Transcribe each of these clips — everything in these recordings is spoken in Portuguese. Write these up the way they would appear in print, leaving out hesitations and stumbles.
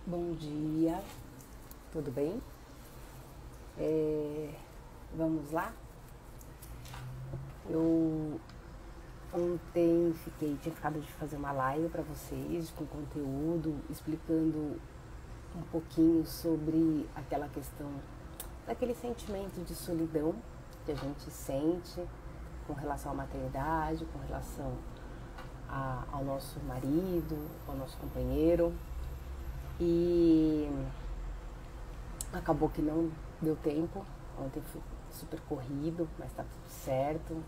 Bom dia, tudo bem? Vamos lá? Eu ontem tinha ficado de fazer uma live para vocês com conteúdo, explicando um pouquinho sobre aquela questão daquele sentimento de solidão que a gente sente com relação à maternidade, com relação ao nosso marido, ao nosso companheiro. E acabou que não deu tempo. Ontem foi super corrido, mas tá tudo certo.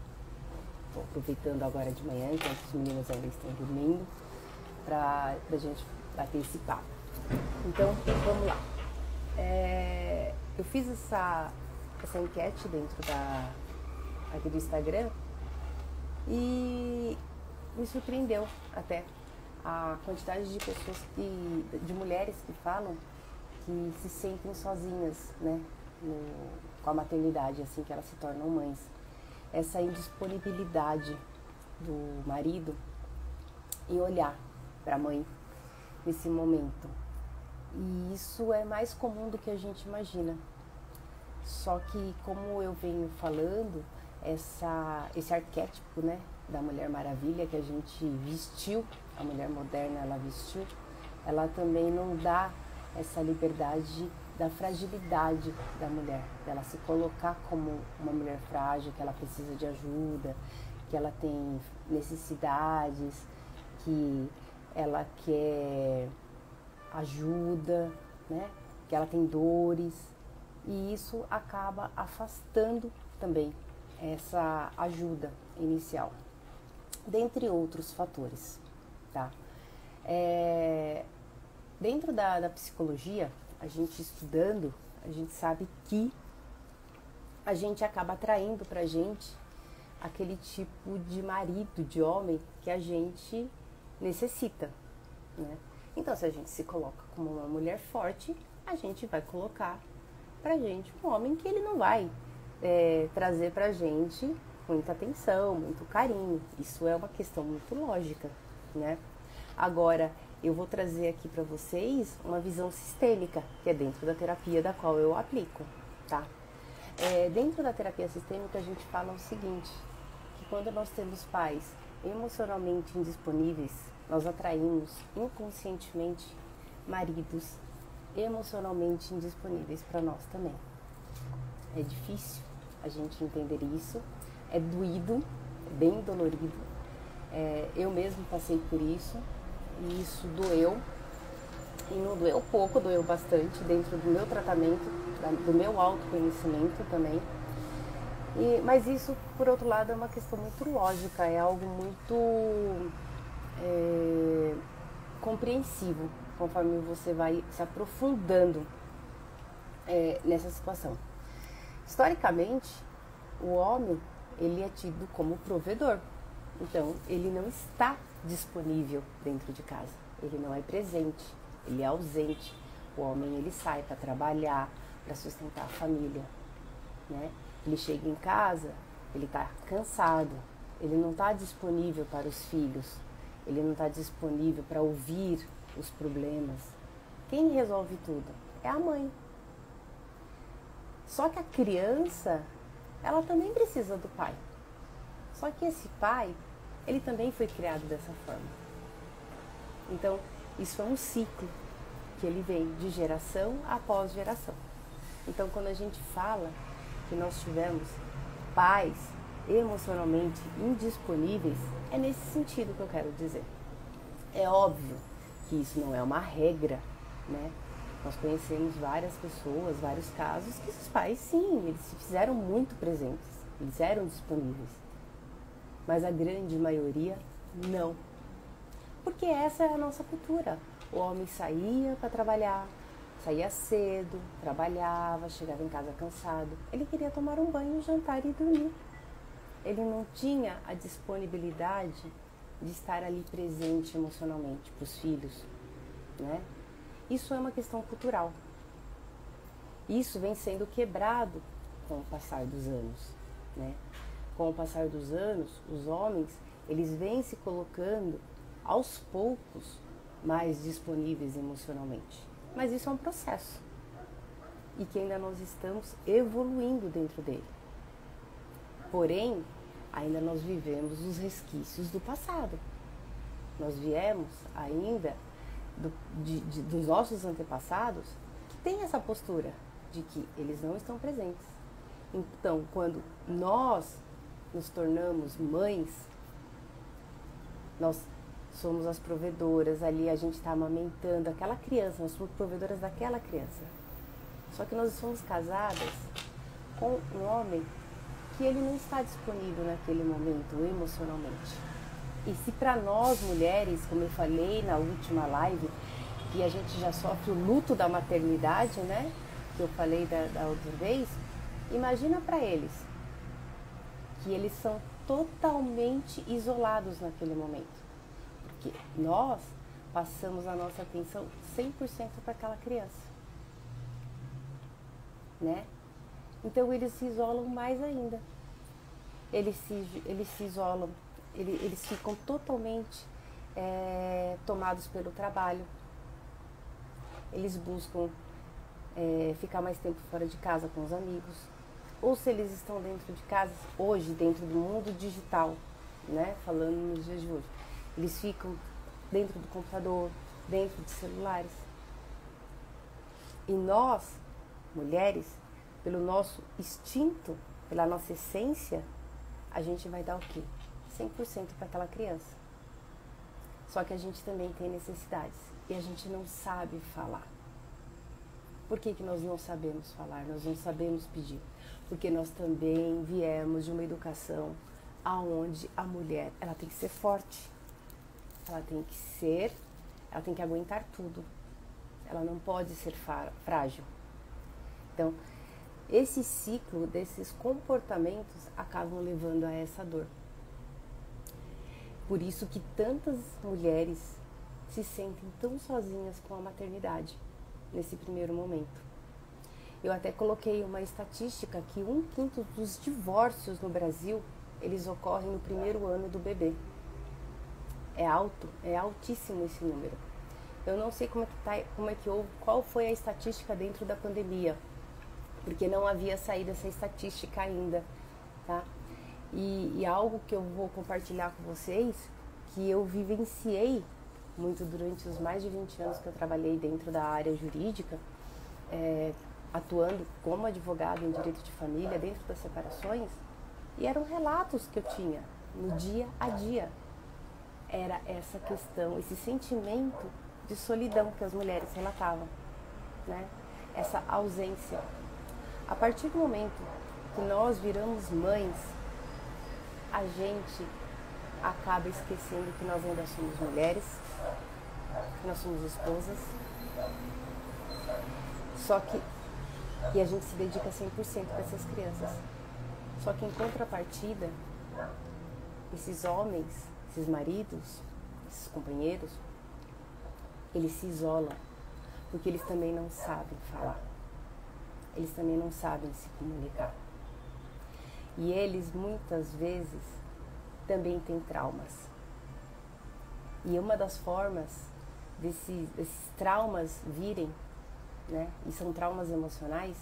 Tô aproveitando agora de manhã, enquanto os meninos ainda estão dormindo, pra gente bater esse papo. Então, vamos lá. Eu fiz essa enquete dentro aqui do Instagram e me surpreendeu até a quantidade de pessoas de mulheres que falam que se sentem sozinhas, né, com a maternidade, assim que elas se tornam mães. Essa indisponibilidade do marido em olhar para a mãe nesse momento. E isso é mais comum do que a gente imagina. Só que, como eu venho falando, esse arquétipo, né, da Mulher Maravilha que a gente vestiu, a mulher moderna ela vestiu, ela também não dá essa liberdade da fragilidade da mulher, dela se colocar como uma mulher frágil, que ela precisa de ajuda, que ela tem necessidades, que ela quer ajuda, né? Que ela tem dores, e isso acaba afastando também essa ajuda inicial, dentre outros fatores, tá? Dentro da psicologia, a gente estudando, a gente sabe que a gente acaba atraindo pra gente aquele tipo de marido, de homem que a gente necessita, né? Então, se a gente se coloca como uma mulher forte, a gente vai colocar pra gente um homem que ele não vai trazer pra gente muita atenção, muito carinho. Isso é uma questão muito lógica, né? Agora, eu vou trazer aqui para vocês uma visão sistêmica, que é dentro da terapia da qual eu aplico, tá? Dentro da terapia sistêmica, a gente fala o seguinte, que quando nós temos pais emocionalmente indisponíveis, nós atraímos inconscientemente maridos emocionalmente indisponíveis para nós também. É difícil a gente entender isso, é doído, é bem dolorido. Eu mesmo passei por isso, e isso doeu, e não doeu pouco, doeu bastante dentro do meu tratamento, do meu autoconhecimento também. Mas isso, por outro lado, é uma questão muito lógica, é algo muito compreensivo, conforme você vai se aprofundando nessa situação. Historicamente, o homem, ele é tido como provedor. Então, ele não está disponível dentro de casa. Ele não é presente, ele é ausente. O homem, ele sai para trabalhar, para sustentar a família, né? Ele chega em casa, ele está cansado, ele não está disponível para os filhos, ele não está disponível para ouvir os problemas. Quem resolve tudo? É a mãe. Só que a criança, ela também precisa do pai. Só que esse pai, ele também foi criado dessa forma. Então, isso é um ciclo que ele vem de geração após geração. Então, quando a gente fala que nós tivemos pais emocionalmente indisponíveis, é nesse sentido que eu quero dizer. É óbvio que isso não é uma regra, né? Nós conhecemos várias pessoas, vários casos que os pais, sim, eles se fizeram muito presentes, eles eram disponíveis. Mas a grande maioria, não. Porque essa é a nossa cultura. O homem saía para trabalhar, saía cedo, trabalhava, chegava em casa cansado. Ele queria tomar um banho, jantar e dormir. Ele não tinha a disponibilidade de estar ali presente emocionalmente para os filhos, né? Isso é uma questão cultural. Isso vem sendo quebrado com o passar dos anos, né? Com o passar dos anos, os homens, eles vêm se colocando aos poucos mais disponíveis emocionalmente. Mas isso é um processo e que ainda nós estamos evoluindo dentro dele. Porém, ainda nós vivemos os resquícios do passado. Nós viemos ainda dos nossos antepassados que tem essa postura de que eles não estão presentes. Então, quando nós nos tornamos mães, nós somos as provedoras ali, a gente está amamentando aquela criança, nós somos provedoras daquela criança. Só que nós somos casadas com um homem que ele não está disponível naquele momento emocionalmente. E se para nós mulheres, como eu falei na última live, que a gente já sofre o luto da maternidade, né? Que eu falei da outra vez, imagina para eles, que eles são totalmente isolados naquele momento. Porque nós passamos a nossa atenção 100% para aquela criança, né? Então eles se isolam mais ainda. Eles se isolam, eles ficam totalmente tomados pelo trabalho. Eles buscam ficar mais tempo fora de casa com os amigos. Ou se eles estão dentro de casa, hoje, dentro do mundo digital, né? Falando nos dias de hoje. Eles ficam dentro do computador, dentro de celulares. E nós, mulheres, pelo nosso instinto, pela nossa essência, a gente vai dar o quê? 100% para aquela criança. Só que a gente também tem necessidades e a gente não sabe falar. Por que nós não sabemos falar? Nós não sabemos pedir? Porque nós também viemos de uma educação aonde a mulher, ela tem que ser forte. Ela tem que aguentar tudo. Ela não pode ser frágil. Então, esse ciclo desses comportamentos acabam levando a essa dor. Por isso que tantas mulheres se sentem tão sozinhas com a maternidade nesse primeiro momento. Eu até coloquei uma estatística que 1/5 dos divórcios no Brasil, eles ocorrem no primeiro ano do bebê. É alto, é altíssimo esse número. Eu não sei qual foi a estatística dentro da pandemia, porque não havia saído essa estatística ainda, tá? E algo que eu vou compartilhar com vocês, que eu vivenciei muito durante os mais de 20 anos que eu trabalhei dentro da área jurídica, atuando como advogada em direito de família, dentro das separações, e eram relatos que eu tinha no dia a dia. Era essa questão, esse sentimento de solidão que as mulheres relatavam, né? Essa ausência. A partir do momento que nós viramos mães, a gente acaba esquecendo que nós ainda somos mulheres, que nós somos esposas, e a gente se dedica 100% para essas crianças. Só que em contrapartida, esses homens, esses maridos, esses companheiros, eles se isolam, porque eles também não sabem falar. Eles também não sabem se comunicar. E eles, muitas vezes, também têm traumas. E uma das formas desses traumas virem, né, e são traumas emocionais,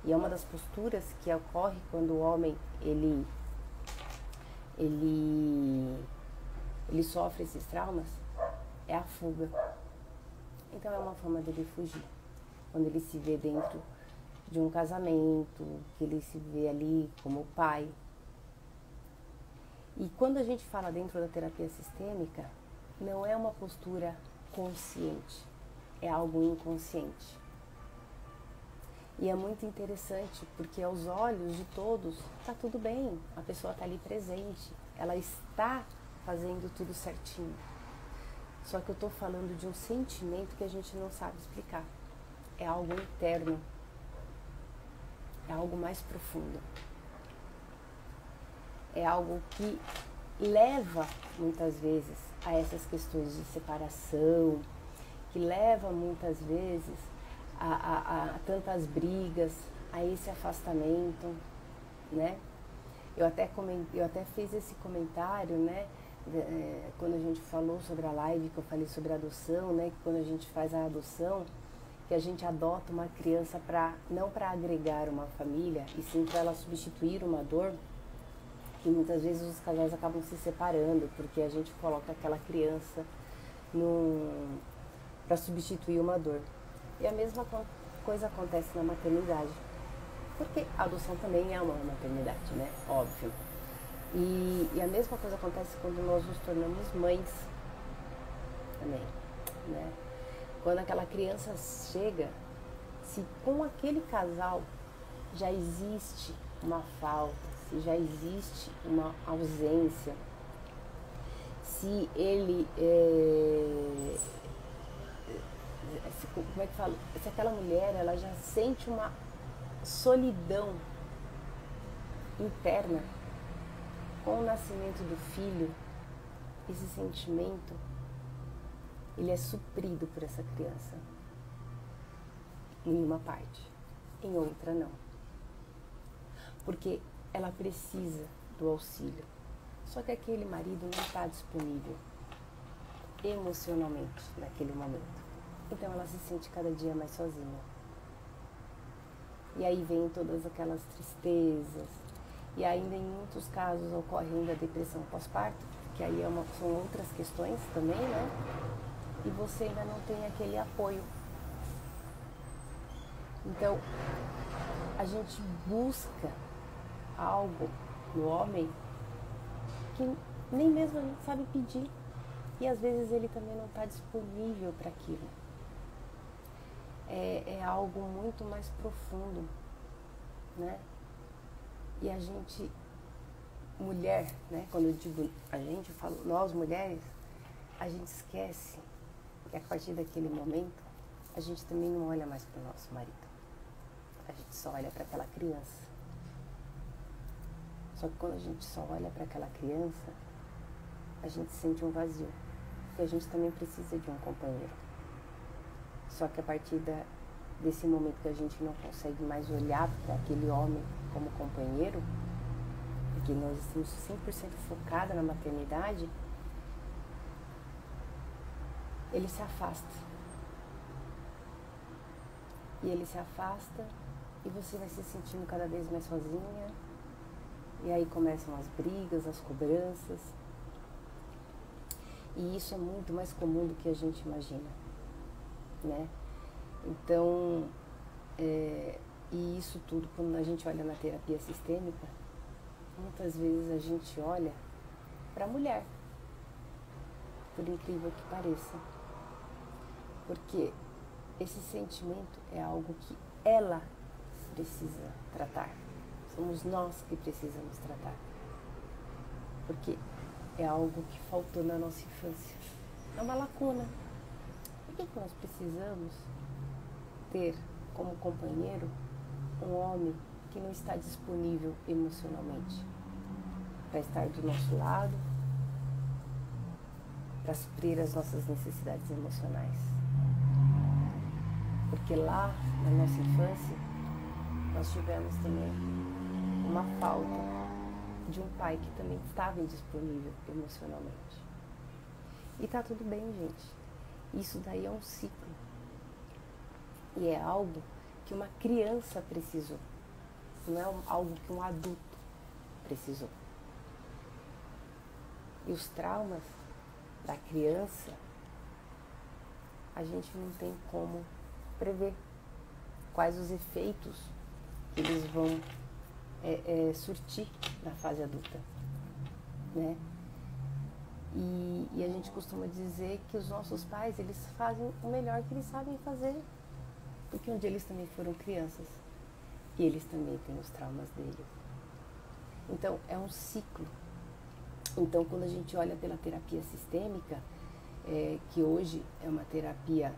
e é uma das posturas que ocorre quando o homem, ele sofre esses traumas, é a fuga. Então é uma forma dele fugir. Quando ele se vê dentro de um casamento, que ele se vê ali como pai. E quando a gente fala dentro da terapia sistêmica, não é uma postura consciente, é algo inconsciente. E é muito interessante, porque aos olhos de todos está tudo bem, a pessoa está ali presente, ela está fazendo tudo certinho. Só que eu estou falando de um sentimento que a gente não sabe explicar. É algo interno, é algo mais profundo. É algo que leva muitas vezes a essas questões de separação, que leva muitas vezes a tantas brigas, a esse afastamento, né? Eu até fiz esse comentário, né? Quando a gente falou sobre a live, que eu falei sobre a adoção, né? Que quando a gente faz a adoção, que a gente adota uma criança não para agregar uma família, e sim para ela substituir uma dor, que muitas vezes os casais acabam se separando, porque a gente coloca aquela criança para substituir uma dor. E a mesma coisa acontece na maternidade, porque a adoção também é uma maternidade, né? Óbvio. E a mesma coisa acontece quando nós nos tornamos mães também, né? Quando aquela criança chega, se com aquele casal já existe uma falta, se já existe uma ausência, se ele como é que fala? Se aquela mulher ela já sente uma solidão interna com o nascimento do filho, esse sentimento ele é suprido por essa criança em uma parte, em outra não, porque ela precisa do auxílio, só que aquele marido não está disponível emocionalmente naquele momento, então ela se sente cada dia mais sozinha, e aí vem todas aquelas tristezas, e ainda em muitos casos ocorre ainda a depressão pós-parto, que aí são outras questões também, né? E você ainda não tem aquele apoio. Então, a gente busca algo no homem que nem mesmo a gente sabe pedir. E às vezes ele também não está disponível para aquilo. É algo muito mais profundo, né? E a gente, mulher, né? Quando eu digo a gente, eu falo nós mulheres, a gente esquece que a partir daquele momento a gente também não olha mais para o nosso marido. A gente só olha para aquela criança. Só que quando a gente só olha para aquela criança, a gente sente um vazio. Porque a gente também precisa de um companheiro. Só que a partir desse momento que a gente não consegue mais olhar para aquele homem como companheiro, porque nós estamos 100% focados na maternidade, ele se afasta. E ele se afasta e você vai se sentindo cada vez mais sozinha. E aí começam as brigas, as cobranças. E isso é muito mais comum do que a gente imagina, né? Então, e isso tudo, quando a gente olha na terapia sistêmica, muitas vezes a gente olha para a mulher, por incrível que pareça. Porque esse sentimento é algo que ela precisa tratar. Somos nós que precisamos tratar. Porque é algo que faltou na nossa infância. É uma lacuna. Por que nós precisamos ter como companheiro um homem que não está disponível emocionalmente para estar do nosso lado, para suprir as nossas necessidades emocionais? Porque lá, na nossa infância, nós tivemos também uma falta de um pai que também estava indisponível emocionalmente. E tá tudo bem, gente. Isso daí é um ciclo. E é algo que uma criança precisou. Não é algo que um adulto precisou. E os traumas da criança, a gente não tem como prever quais os efeitos que eles vão surtir na fase adulta, né? E a gente costuma dizer que os nossos pais, eles fazem o melhor que eles sabem fazer, porque um dia eles também foram crianças e eles também têm os traumas deles. Então, é um ciclo. Então, quando a gente olha pela terapia sistêmica, que hoje é uma terapia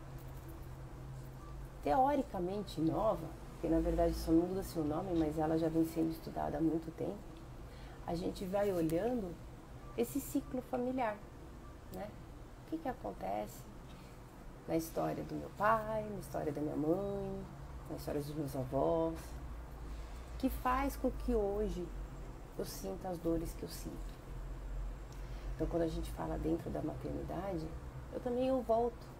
teoricamente nova, porque na verdade só muda seu nome, mas ela já vem sendo estudada há muito tempo, a gente vai olhando esse ciclo familiar, né? O que acontece na história do meu pai, na história da minha mãe, na história dos meus avós, que faz com que hoje eu sinta as dores que eu sinto. Então, quando a gente fala dentro da maternidade, eu volto.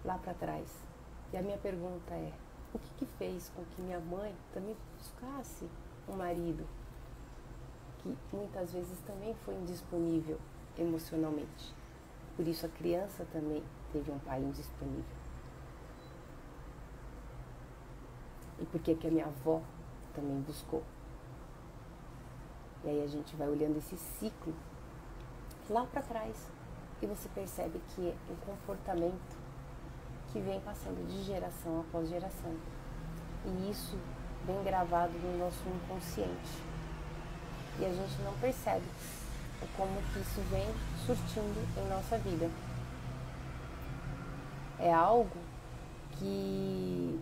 lá para trás. E a minha pergunta é, o que fez com que minha mãe também buscasse um marido que muitas vezes também foi indisponível emocionalmente? Por isso a criança também teve um pai indisponível. E por que a minha avó também buscou? E aí a gente vai olhando esse ciclo lá para trás e você percebe que é um comportamento que vem passando de geração após geração. E isso vem gravado no nosso inconsciente. E a gente não percebe como que isso vem surtindo em nossa vida. É algo que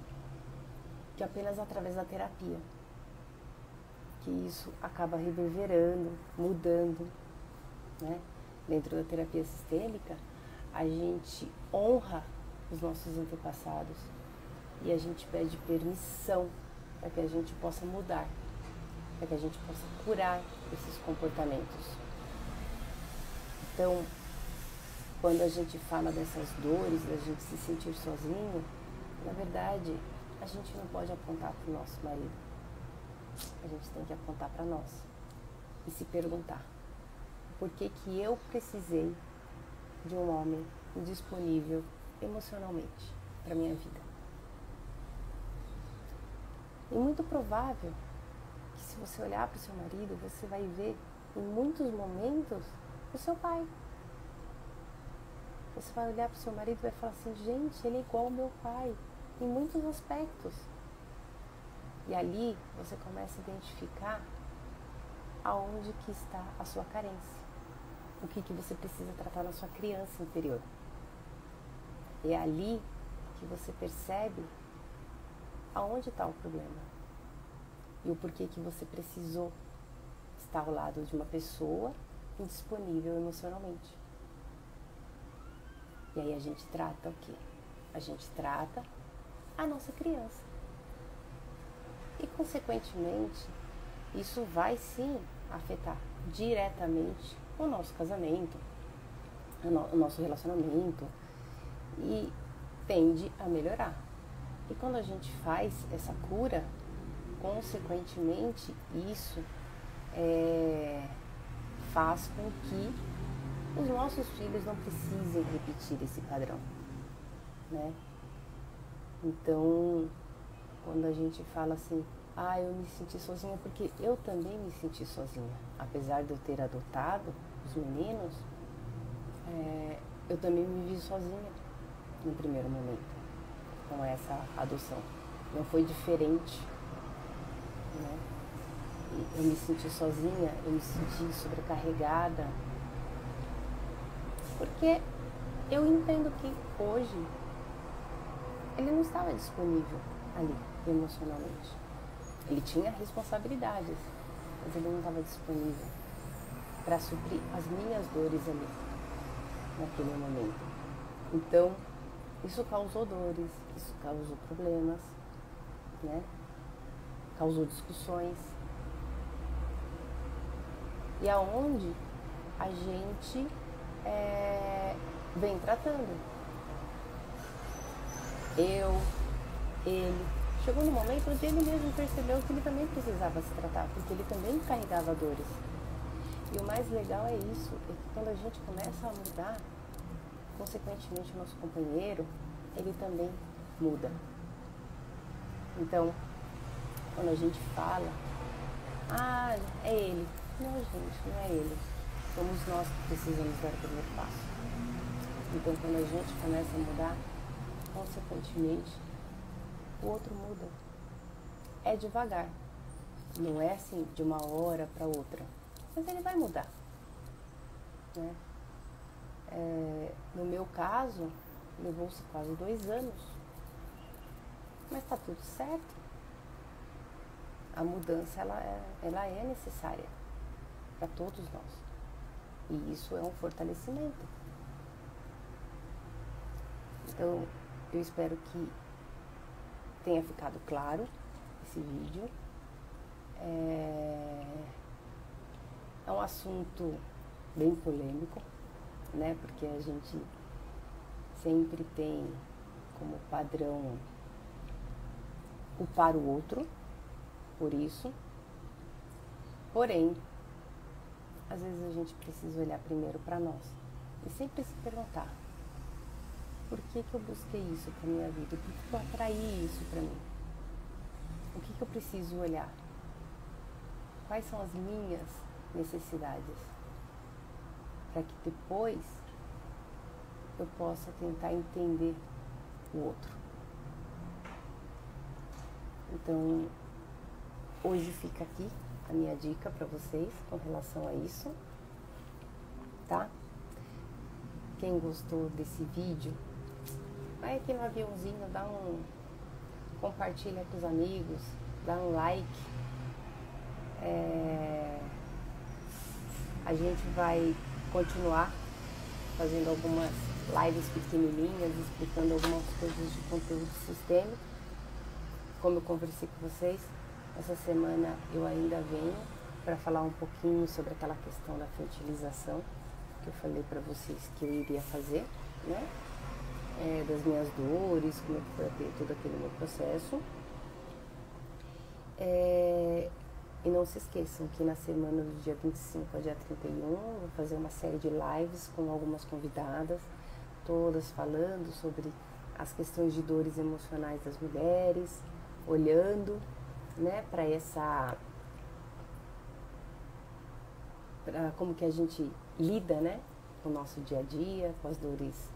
apenas através da terapia, que isso acaba reverberando, mudando, né? Dentro da terapia sistêmica, a gente honra os nossos antepassados e a gente pede permissão para que a gente possa mudar, para que a gente possa curar esses comportamentos. Então, quando a gente fala dessas dores, da gente se sentir sozinho, na verdade, a gente não pode apontar para o nosso marido. A gente tem que apontar para nós e se perguntar: por que eu precisei de um homem indisponível emocionalmente para minha vida? E muito provável que, se você olhar para o seu marido, você vai ver em muitos momentos o seu pai. Você vai olhar para o seu marido e vai falar assim: gente, ele é igual ao meu pai em muitos aspectos. E ali você começa a identificar aonde que está a sua carência, o que você precisa tratar na sua criança interior. É ali que você percebe aonde está o problema e o porquê que você precisou estar ao lado de uma pessoa indisponível emocionalmente. E aí a gente trata o quê? A gente trata a nossa criança. E, consequentemente, isso vai sim afetar diretamente o nosso casamento, o nosso relacionamento, e tende a melhorar. E quando a gente faz essa cura, consequentemente, isso faz com que os nossos filhos não precisem repetir esse padrão, né? Então, quando a gente fala assim: eu me senti sozinha, porque eu também me senti sozinha. Apesar de eu ter adotado os meninos, eu também me vi sozinha no primeiro momento com essa adoção. Não foi diferente, né? Eu me senti sozinha, eu me senti sobrecarregada, porque eu entendo que hoje ele não estava disponível ali emocionalmente. Ele tinha responsabilidades, mas ele não estava disponível para suprir as minhas dores ali, naquele momento. Então, isso causou dores, isso causou problemas, né? Causou discussões. E aonde a gente vem tratando. Ele. Chegou no momento onde ele mesmo percebeu que ele também precisava se tratar, porque ele também carregava dores. E o mais legal é isso, é que quando a gente começa a mudar, consequentemente o nosso companheiro, ele também muda. Então, quando a gente fala: é ele. Não, gente, não é ele. Somos nós que precisamos dar o primeiro passo. Então, quando a gente começa a mudar, consequentemente, o outro muda. É devagar. Não é assim de uma hora para outra. Mas ele vai mudar, né? No meu caso, levou-se quase 2 anos. Mas está tudo certo. A mudança, ela é necessária para todos nós. E isso é um fortalecimento. Então, eu espero que tenha ficado claro esse vídeo. É um assunto bem polêmico, né? Porque a gente sempre tem como padrão culpar o outro por isso. Porém, às vezes a gente precisa olhar primeiro para nós e sempre se perguntar: por que eu busquei isso para minha vida? Por que eu atraí isso para mim? O que eu preciso olhar? Quais são as minhas necessidades? Para que depois eu possa tentar entender o outro. Então, hoje fica aqui a minha dica para vocês com relação a isso, tá? Quem gostou desse vídeo, vai aqui no aviãozinho, compartilha com os amigos, dá um like. A gente vai continuar fazendo algumas lives pequenininhas, explicando algumas coisas de conteúdo sistêmico. Como eu conversei com vocês, essa semana eu ainda venho para falar um pouquinho sobre aquela questão da fertilização que eu falei para vocês que eu iria fazer, né? Das minhas dores, como é que foi todo aquele meu processo. E não se esqueçam que na semana do dia 25 ao dia 31 eu vou fazer uma série de lives com algumas convidadas, todas falando sobre as questões de dores emocionais das mulheres, olhando, né, para como que a gente lida, né, com o nosso dia a dia, com as dores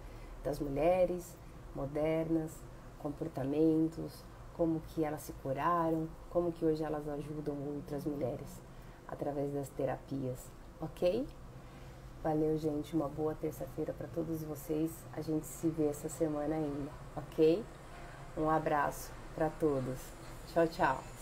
das mulheres modernas, comportamentos, como que elas se curaram, como que hoje elas ajudam outras mulheres através das terapias, ok? Valeu, gente, uma boa terça-feira para todos vocês, a gente se vê essa semana ainda, ok? Um abraço para todos, tchau, tchau!